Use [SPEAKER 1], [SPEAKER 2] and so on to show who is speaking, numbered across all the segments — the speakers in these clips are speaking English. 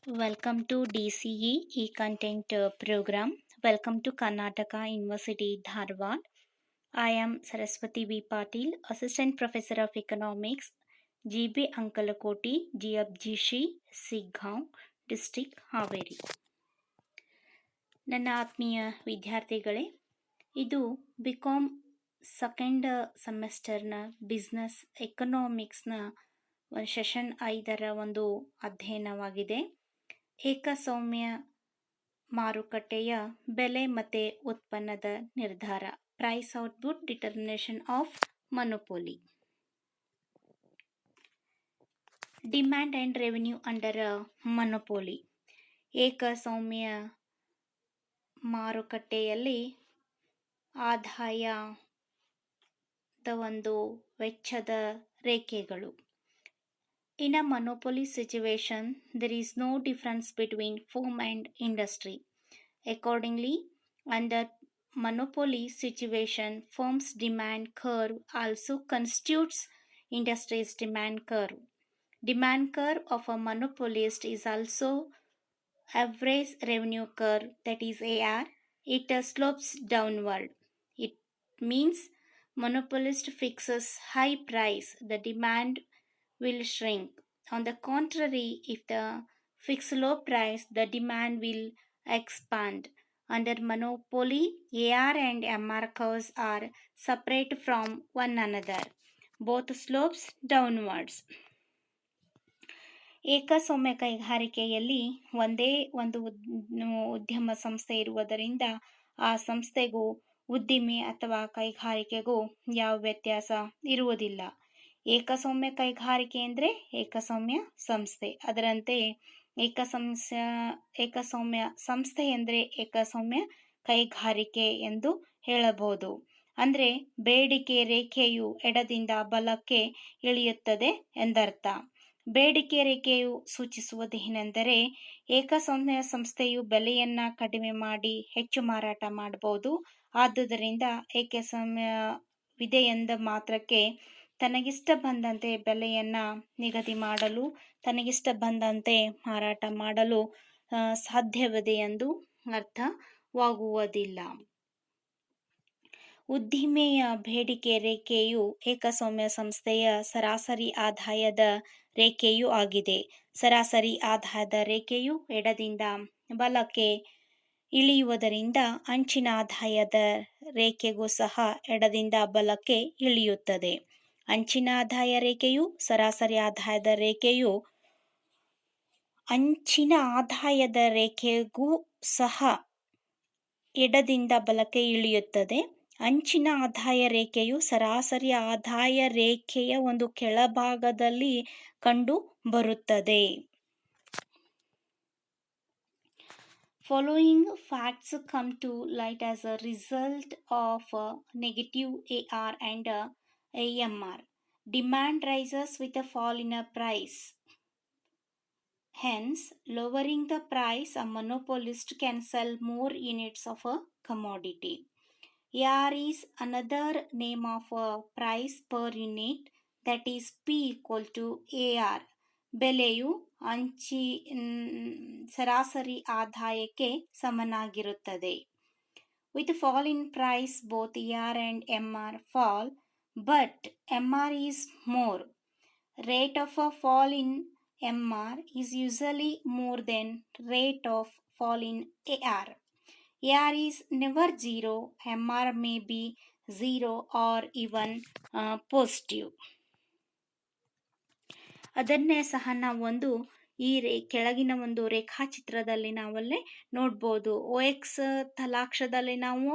[SPEAKER 1] Welcome to DCE e-content program. Welcome to Karnataka University Dharwad. I am Saraswati V. Patil, Assistant Professor of Economics, GB Ankalakoti, GFGC, Siggaon, District, Haveri. ನನ್ನ ಆತ್ಮೀಯ ವಿದ್ಯಾರ್ಥಿಗಳೇ, ಇದು BCom second ಸೆಮೆಸ್ಟರ್ನ business ಎಕನಾಮಿಕ್ಸ್ನ session 5ರ ಒಂದು ಅಧ್ಯಯನವಾಗಿದೆ. ಏಕಸ್ವಾಮ್ಯ ಮಾರುಕಟ್ಟೆಯ ಬೆಲೆ ಮತ್ತು ಉತ್ಪನ್ನದ ನಿರ್ಧಾರ, price output determination of monopoly. Demand and revenue under monopoly. ಏಕಸ್ವಾಮ್ಯ ಮಾರುಕಟ್ಟೆಯಲ್ಲಿ ಆದಾಯದ ಒಂದು ವೆಚ್ಚದ ರೇಖೆಗಳು. In a monopoly situation, there is no difference between firm and industry. Accordingly, under monopoly situation, firm's demand curve also constitutes industry's demand curve. Demand curve of a monopolist is also average revenue curve, that is AR. It slopes downward. It means monopolist fixes high price, the demand will shrink. On the contrary, if the fix low price, the demand will expand. Under monopoly, AR and MR curves are separate from one another. Both slopes downwards. ಏಕಸ್ವಾಮ್ಯ ಕೈಗಾರಿಕೆಯಲ್ಲಿ ಒಂದೇ ಒಂದು ಉದ್ಯಮ ಸಂಸ್ಥೆ ಇರುವುದರಿಂದ ಆ ಸಂಸ್ಥೆಗೂ ಉದ್ದಿಮೆ ಅಥವಾ ಕೈಗಾರಿಕೆಗೂ ಯಾವ ವ್ಯತ್ಯಾಸ ಇರುವುದಿಲ್ಲ. ಏಕಸ್ವಾಮ್ಯ ಕೈಗಾರಿಕೆ ಅಂದರೆ ಏಕಸ್ವಾಮ್ಯ ಸಂಸ್ಥೆ. ಅದರಂತೆ ಏಕಸ್ವಾಮ್ಯ ಸಂಸ್ಥೆ ಎಂದರೆ ಏಕಸ್ವಾಮ್ಯ ಕೈಗಾರಿಕೆ ಎಂದು ಹೇಳಬಹುದು. ಅಂದರೆ ಬೇಡಿಕೆ ರೇಖೆಯು ಎಡದಿಂದ ಬಲಕ್ಕೆ ಇಳಿಯುತ್ತದೆ ಎಂದರ್ಥ. ಬೇಡಿಕೆ ರೇಖೆಯು ಸೂಚಿಸುವುದೇನೆಂದರೆ ಏಕಸ್ವಾಮ್ಯ ಸಂಸ್ಥೆಯು ಬೆಲೆಯನ್ನು ಕಡಿಮೆ ಮಾಡಿ ಹೆಚ್ಚು ಮಾರಾಟ ಮಾಡಬಹುದು. ಆದುದರಿಂದ ಏಕಸ್ವಾಮ್ಯವಿದೆ ಎಂದ ಮಾತ್ರಕ್ಕೆ ತನಗಿಷ್ಟ ಬಂದಂತೆ ಬೆಲೆಯನ್ನು ನಿಗದಿ ಮಾಡಲು, ತನಗಿಷ್ಟ ಬಂದಂತೆ ಮಾರಾಟ ಮಾಡಲು ಸಾಧ್ಯವಿದೆ ಎಂದು ಅರ್ಥವಾಗುವುದಿಲ್ಲ. ಉದ್ದಿಮೆಯ ಬೇಡಿಕೆ ರೇಖೆಯು ಏಕಸ್ವಾಮ್ಯ ಸಂಸ್ಥೆಯ ಸರಾಸರಿ ಆದಾಯದ ರೇಖೆಯೂ ಆಗಿದೆ. ಸರಾಸರಿ ಆದಾಯದ ರೇಖೆಯು ಎಡದಿಂದ ಬಲಕ್ಕೆ ಇಳಿಯುವುದರಿಂದ ಅಂಚಿನ ಆದಾಯದ ರೇಖೆಗೂ ಸಹ ಎಡದಿಂದ ಬಲಕ್ಕೆ ಇಳಿಯುತ್ತದೆ. ಅಂಚಿನ ಆದಾಯ ರೇಖೆಯು ಸರಾಸರಿ ಆದಾಯದ ರೇಖೆಯು ಅಂಚಿನ ಆದಾಯದ ರೇಖೆಗೂ ಸಹ ಎಡದಿಂದ ಬಲಕ್ಕೆ ಇಳಿಯುತ್ತದೆ. ಅಂಚಿನ ಆದಾಯ ರೇಖೆಯು ಸರಾಸರಿ ಆದಾಯ ರೇಖೆಯ ಒಂದು ಕೆಳಭಾಗದಲ್ಲಿ ಕಂಡು ಬರುತ್ತದೆ. Following facts come to light as a result of negative AR and AMR. Demand rises with a fall in a price. Hence, lowering the price, a monopolist can sell more units of a commodity. AR is another name of a price per unit, that is P equal to AR. ಬೆಲೆಯು ಸರಾಸರಿ ಆದಾಯಕ್ಕೆ ಸಮನಾಗಿರುತ್ತದೆ. With fall in price, both AR and MR fall, but MR is more. Rate of a fall in MR is usually more than rate of fall in AR. AR is never zero. MR may be zero or even positive. ಅದನ್ನೇ ಸಹ ನಾವೊಂದು ಈ ಕೆಳಗಿನ ಒಂದು ರೇಖಾಚಿತ್ರದಲ್ಲಿ ನಾವಲ್ಲೇ ನೋಡ್ಬೋದು. OX ತಲಾಕ್ಷದಲ್ಲಿ ನಾವು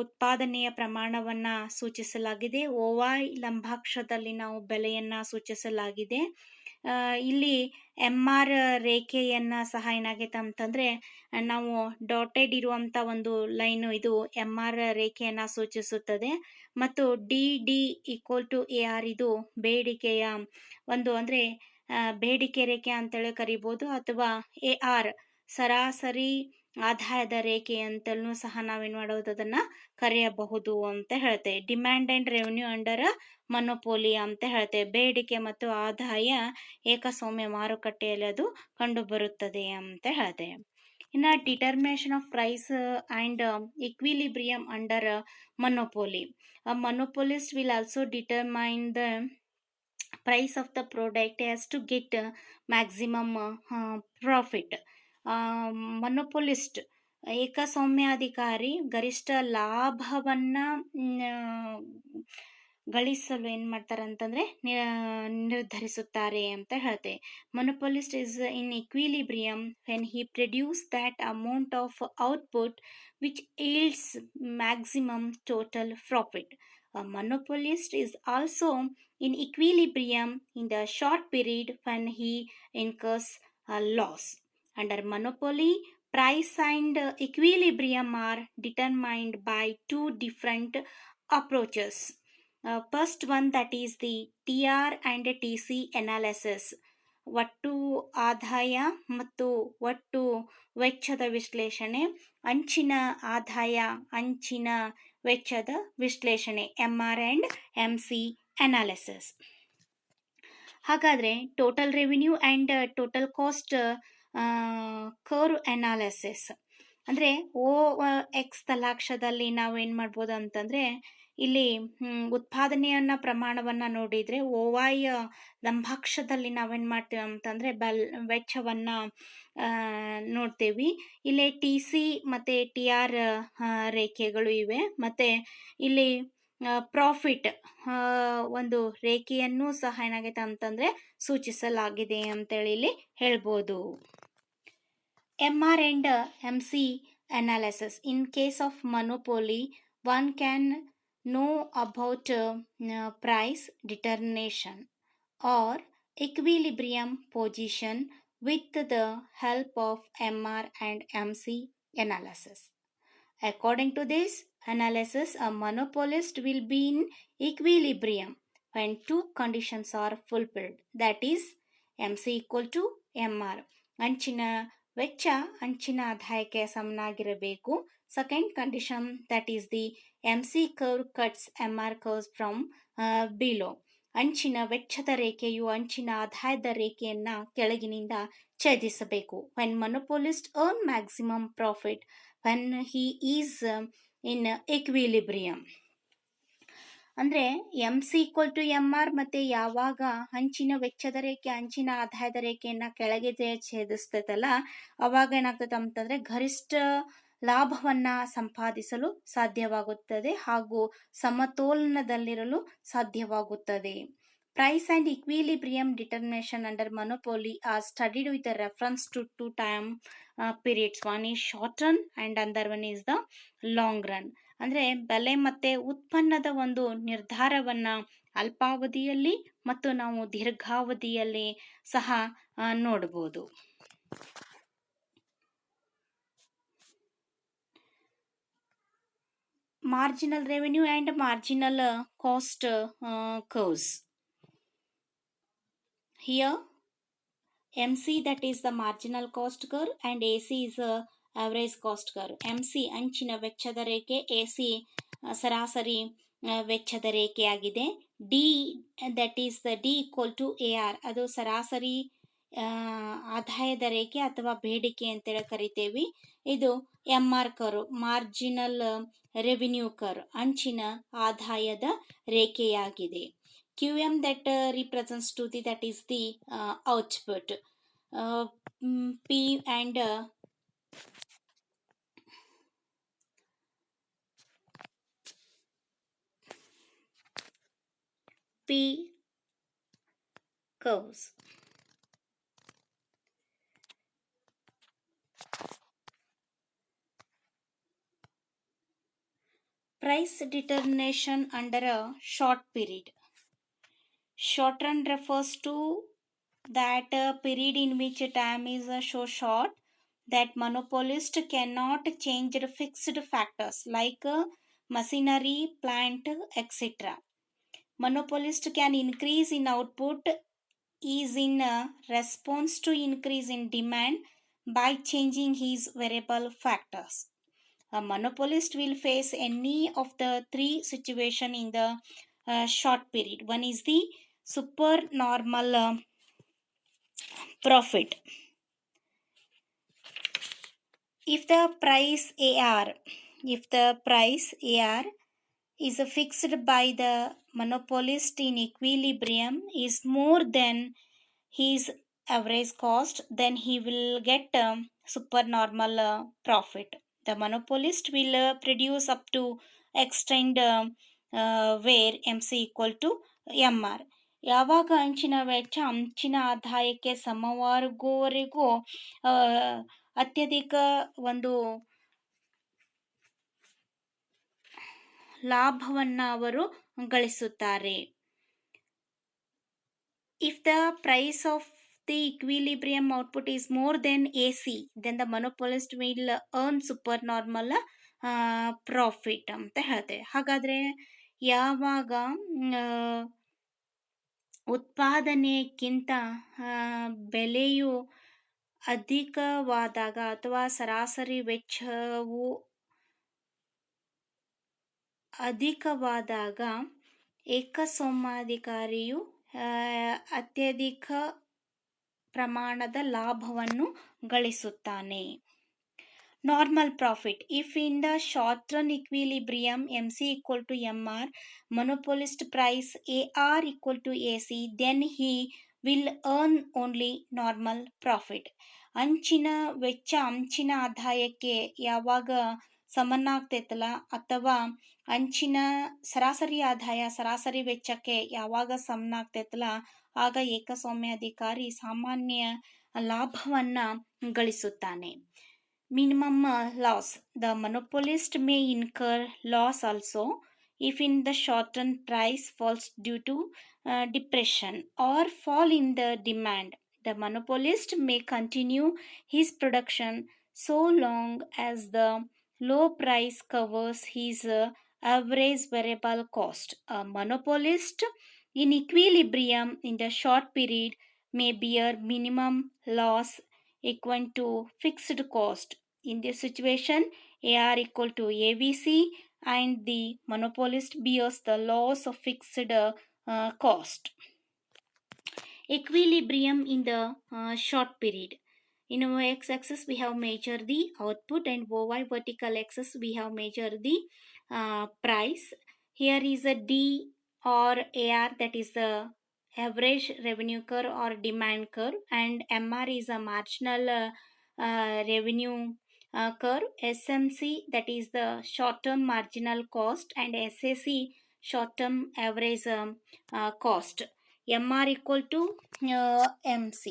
[SPEAKER 1] ಉತ್ಪಾದನೆಯ ಪ್ರಮಾಣವನ್ನು ಸೂಚಿಸಲಾಗಿದೆ. OY ಲಂಬಾಕ್ಷದಲ್ಲಿ ನಾವು ಬೆಲೆಯನ್ನು ಸೂಚಿಸಲಾಗಿದೆ. ಇಲ್ಲಿ MR ರೇಖೆಯನ್ನು ಸಹ ಏನಾಗೈತೆ ಅಂತಂದರೆ ನಾವು ಡಾಟೆಡ್ ಇರುವಂಥ ಒಂದು ಲೈನು ಇದು MR ರೇಖೆಯನ್ನು ಸೂಚಿಸುತ್ತದೆ. ಮತ್ತು DD ಈಕ್ವಲ್ ಟು AR ಇದು ಬೇಡಿಕೆಯ ಒಂದು ಅಂದರೆ ಬೇಡಿಕೆ ರೇಖೆ ಅಂತೇಳಿ ಕರಿಬೋದು. ಅಥವಾ AR ಸರಾಸರಿ ಆದಾಯದ ರೇಖೆ ಅಂತಲೂ ಸಹ ನಾವೇನು ಮಾಡೋದು ಅದನ್ನು ಕರೆಯಬಹುದು ಅಂತ ಹೇಳ್ತೇವೆ. ಡಿಮ್ಯಾಂಡ್ ಆ್ಯಂಡ್ ರೆವೆನ್ಯೂ ಅಂಡರ್ ಮೊನೊಪೋಲಿ ಅಂತ ಹೇಳ್ತೇವೆ. ಬೇಡಿಕೆ ಮತ್ತು ಆದಾಯ ಏಕಸ್ವಾಮ್ಯ ಮಾರುಕಟ್ಟೆಯಲ್ಲಿ ಅದು ಕಂಡುಬರುತ್ತದೆ ಅಂತ ಹೇಳ್ತೇವೆ. ಇನ್ನು determination of price and equilibrium under monopoly. A monopolist will also determine the price of the product as to get maximum profit. Monopolist ಏಕಸ್ವಾಮ್ಯಾಧಿಕಾರಿ ಗರಿಷ್ಠ ಲಾಭವನ್ನ ಗಳಿಸಲು ಏನು ಮಾಡ್ತಾರೆ ಅಂತಂದರೆ ನಿರ್ಧರಿಸುತ್ತಾರೆ ಅಂತ ಹೇಳ್ತೇವೆ. Monopolist is in equilibrium when he produce that amount of output which yields maximum total profit. Monopolist is also in equilibrium in the short period when he incurs a loss. Under monopoly, price and equilibrium are determined by two different approaches. First one, that is the TR and TC analysis. ಒಟ್ಟು ಆದಾಯ ಮತ್ತು ಒಟ್ಟು ವೆಚ್ಚದ ವಿಶ್ಲೇಷಣೆ, ಅಂಚಿನ ಆದಾಯ ಅಂಚಿನ ವೆಚ್ಚದ ವಿಶ್ಲೇಷಣೆ, MR ಆ್ಯಂಡ್ MC ಅನಾಲಿಸಿಸ್. ಹಾಗಾದರೆ total revenue and total cost curve analysis ಅಂದರೆ OX ತಲಾಕ್ಷದಲ್ಲಿ ನಾವೇನು ಮಾಡ್ಬೋದು ಅಂತಂದರೆ ಇಲ್ಲಿ ಉತ್ಪಾದನೆಯನ್ನ ಪ್ರಮಾಣವನ್ನು ನೋಡಿದರೆ OY ಲಂಬಾಕ್ಷದಲ್ಲಿ ನಾವೇನು ಮಾಡ್ತೀವಿ ಅಂತಂದರೆ ವೆಚ್ಚವನ್ನು ನೋಡ್ತೇವೆ. ಇಲ್ಲಿ TC ಮತ್ತು TR ರೇಖೆಗಳು ಇವೆ. ಮತ್ತು ಇಲ್ಲಿ ಪ್ರಾಫಿಟ್ ಒಂದು ರೇಖೆಯನ್ನು ಸಹ ಏನಾಗೈತೆ ಅಂತಂದರೆ ಸೂಚಿಸಲಾಗಿದೆ ಅಂತೇಳಿ ಇಲ್ಲಿ ಹೇಳ್ಬೋದು. MR and MC analysis. In case of monopoly, one can know about price determination or equilibrium position with the help of MR and MC analysis. According to this analysis, a monopolist will be in equilibrium when two conditions are fulfilled, that is MC equal to MR. ಅಂಚಿನ ವೆಚ್ಚ ಅಂಚಿನ ಆದಾಯಕ್ಕೆ ಸಮನಾಗಿರಬೇಕು. Second condition, that is the MC curve cuts MR curves from below. ಅಂಚಿನ ವೆಚ್ಚದ ರೇಖೆಯು ಅಂಚಿನ ಆದಾಯದ ರೇಖೆಯನ್ನು ಕೆಳಗಿನಿಂದ ಛೇದಿಸಬೇಕು. When monopolist earn maximum profit when he is in equilibrium. ಅಂದರೆ MC ಈಕ್ವಲ್ ಟು MR ಮತ್ತು ಯಾವಾಗ ಅಂಚಿನ ವೆಚ್ಚದ ರೇಖೆ ಅಂಚಿನ ಆದಾಯದ ರೇಖೆಯನ್ನು ಕೆಳಗೆ ಛೇದಿಸ್ತೈತಲ್ಲ ಅವಾಗ ಏನಾಗ್ತದೆ ಅಂತಂದರೆ ಗರಿಷ್ಠ ಲಾಭವನ್ನು ಸಂಪಾದಿಸಲು ಸಾಧ್ಯವಾಗುತ್ತದೆ ಹಾಗೂ ಸಮತೋಲನದಲ್ಲಿರಲು ಸಾಧ್ಯವಾಗುತ್ತದೆ. Price and equilibrium determination under monopoly are studied with a reference to two time periods. One is short run and another one is the long run. ಅಂದರೆ ಬೆಲೆ ಮತ್ತು ಉತ್ಪನ್ನದ ಒಂದು ನಿರ್ಧಾರವನ್ನು ಅಲ್ಪಾವಧಿಯಲ್ಲಿ ಮತ್ತು ನಾವು ದೀರ್ಘಾವಧಿಯಲ್ಲಿ ಸಹ ನೋಡ್ಬೋದು. Marginal revenue and marginal cost curves. Here MC, that is the marginal cost curve, and AC is average cost curve. MC ಅಂಚಿನ ವೆಚ್ಚದ ರೇಖೆ, AC ಸರಾಸರಿ ವೆಚ್ಚದ ರೇಖೆಯಾಗಿದೆ. D, that is the D equal to AR, ಅದು ಸರಾಸರಿ ಆದಾಯದ ರೇಖೆ ಅಥವಾ ಬೇಡಿಕೆ ಅಂತೇಳಿ ಕರಿತೇವೆ. ಇದು MR curve, marginal revenue curve, ಅಂಚಿನ ಆದಾಯದ ರೇಖೆಯಾಗಿದೆ. QM, that represents to the, that is the output. P and P curves. Price determination under a short period. Short run refers to that period in which time is so short that monopolist cannot change the fixed factors like machinery, plant, etc. Monopolist can increase in output is in response to increase in demand by changing his variable factors. A monopolist will face any of the three situations in the short period. One is the supernormal profit. If the price AR, if the price AR is fixed by the monopolist in equilibrium is more than his average cost, then he will get supernormal profit. The monopolist will produce up to extend where MC equal to MR. ಯಾವಾಗ ಅಂಚಿನ ವೆಚ್ಚ ಅಂಚಿನ ಆದಾಯಕ್ಕೆ ಸಮವಾಗುವವರೆಗೂ ಅತ್ಯಧಿಕ ಒಂದು ಲಾಭವನ್ನು ಅವರು ಗಳಿಸುತ್ತಾರೆ. If the price of the equilibrium output is more than AC, then the monopolist will earn supernormal profit ಅಂತ ಹೇಳ್ತೇವೆ. ಹಾಗಾದರೆ ಯಾವಾಗ ಉತ್ಪಾದನೆಗಿಂತ ಬೆಲೆಯು ಅಧಿಕವಾದಾಗ ಅಥವಾ ಸರಾಸರಿ ವೆಚ್ಚವು ಅಧಿಕವಾದಾಗ ಏಕಸ್ವಾಮ್ಯಾಧಿಕಾರಿಯು ಅತ್ಯಧಿಕ ಪ್ರಮಾಣದ ಲಾಭವನ್ನು ಗಳಿಸುತ್ತಾನೆ. Normal profit. If in the short run equilibrium MC equal to MR, monopolist price AR equal to AC, then he will earn only normal profit. ಅಂಚಿನ ವೆಚ್ಚ ಅಂಚಿನ ಆದಾಯಕ್ಕೆ ಯಾವಾಗ ಸಮನಾಗ್ತೈತಲ್ಲ ಅಥವಾ ಅಂಚಿನ ಸರಾಸರಿ ಆದಾಯ ಸರಾಸರಿ ವೆಚ್ಚಕ್ಕೆ ಯಾವಾಗ ಸಮನಾಗ್ತೈತಲ್ಲ ಆಗ ಏಕಸ್ವಾಮ್ಯಾಧಿಕಾರಿ ಸಾಮಾನ್ಯ ಲಾಭವನ್ನು ಗಳಿಸುತ್ತಾನೆ. Minimum loss. The monopolist may incur loss also if in the short run price falls due to depression or fall in the demand. The monopolist may continue his production so long as the low price covers his average variable cost. A monopolist in equilibrium in the short period may bear minimum loss equal to fixed cost. In this situation, AR equal to AVC and the monopolist bears the loss of fixed cost. Equilibrium in the short period. In our x-axis we have measured the output and y vertical axis we have measured the price. Here is a D or AR, that is the average revenue curve or demand curve, and MR is a marginal revenue curve. SMC, that is the short term marginal cost, and SAC short term average cost. MR equal to MC,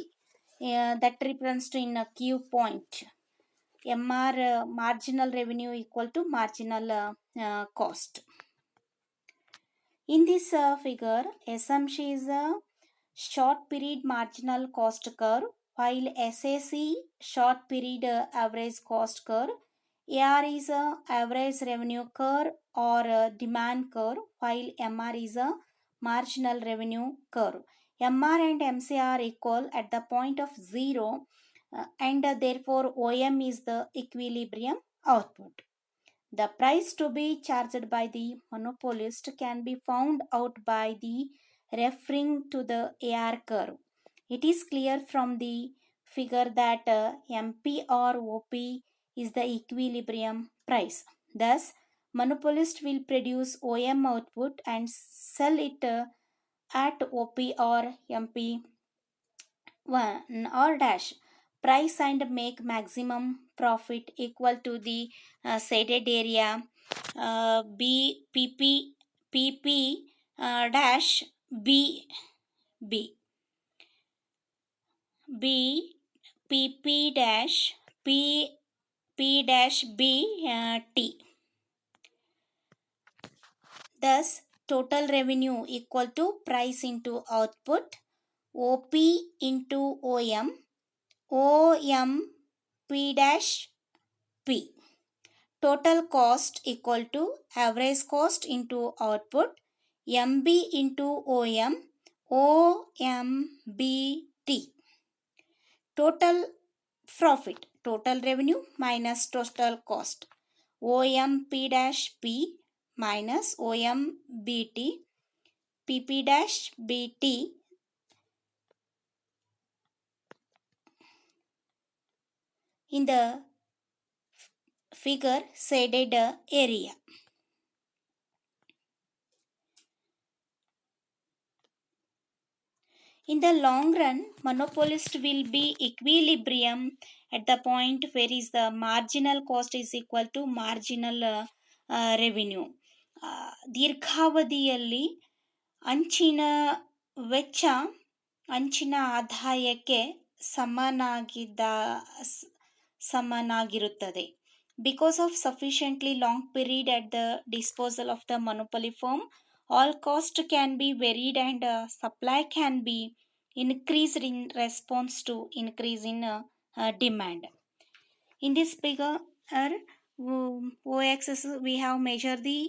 [SPEAKER 1] that represents to in a Q point. MR marginal revenue equal to marginal cost. In this figure, SMC is a short period marginal cost curve, while SAC short period average cost curve. AR is a average revenue curve or demand curve, while MR is a marginal revenue curve. MR and MC are equal at the point of 0 and therefore OM is the equilibrium output. The price to be charged by the monopolist can be found out by the referring to the AR curve. It is clear from the figure that MP or OP is the equilibrium price. Thus, monopolist will produce OM output and sell it at OP or MP 1 or dash price and make maximum profit equal to the shaded area PP dash B PP dash P dash B T. Thus, total revenue equal to price into output, OP into OM, OM P dash P. Total cost equal to average cost into output, MB into OM, OMBT. Total profit, total revenue minus total cost. OMP dash P minus OMBT, PP dash BT in the figure shaded area. In the long run, monopolist will be equilibrium at the point where is the marginal cost is equal to marginal revenue. ದೀರ್ಘಾವಧಿಯಲ್ಲಿ ಅಂಚಿನ ವೆಚ್ಚ ಅಂಚಿನ ಆದಾಯಕ್ಕೆ ಸಮನಾಗಿರುತ್ತದೆ. Because of sufficiently long period at the disposal of the monopoly firm, all cost can be varied and supply can be increased in response to increase in demand. In this figure, OX we have measured the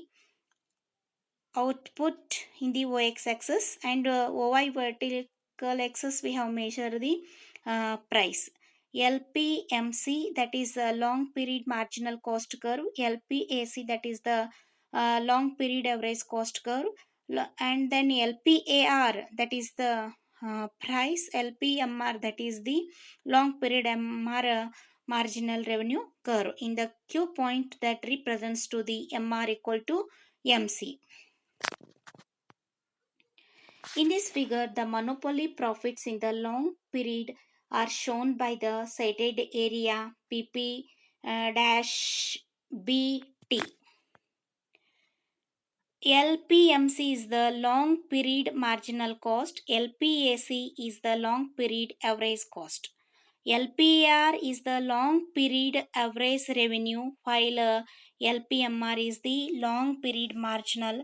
[SPEAKER 1] output in the OX axis, and OY vertical axis we have measured the price. LPMC, that is a long period marginal cost curve, LPAC, that is the long period average cost curve, and then LPAR, that is the price, LPMR, that is the long period MR marginal revenue curve in the Q point that represents to the MR equal to MC. In this figure, the monopoly profits in the long period are shown by the shaded area PP dash BT. LPMC is the long period marginal cost, LPAC is the long period average cost. LPR is the long period average revenue, while LPMR is the long period marginal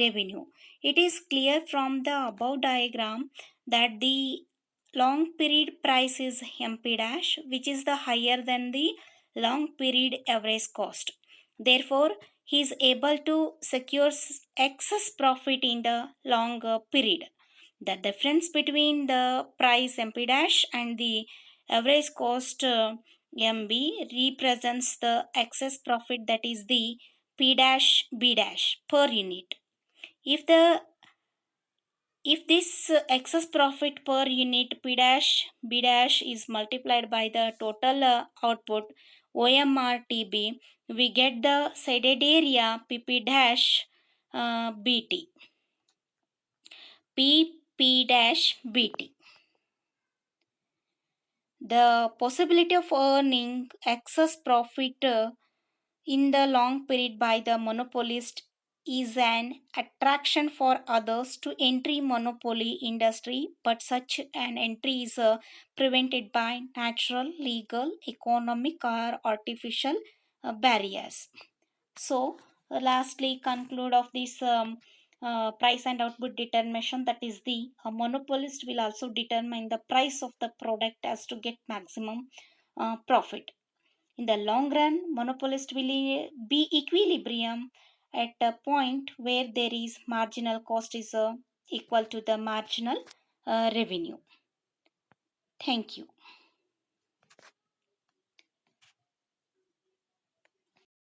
[SPEAKER 1] revenue. It is clear from the above diagram that the long period price is MP dash, which is the higher than the long period average cost. Therefore, he is able to secure excess profit in the longer period. The difference between the price MP dash and the average cost MB represents the excess profit, that is the P dash B dash per unit. If this excess profit per unit P dash B dash is multiplied by the total output OMRTB, we get the shaded area PP dash BT. PP dash BT. The possibility of earning excess profit in the long period by the monopolist is an attraction for others to enter monopoly industry, but such an entry is prevented by natural, legal, economic or artificial barriers. So lastly, conclude of this price and output determination, that is the monopolist will also determine the price of the product as to get maximum profit. In the long run, monopolist will be equilibrium at a point where there is marginal cost is equal to the marginal revenue. Thank you.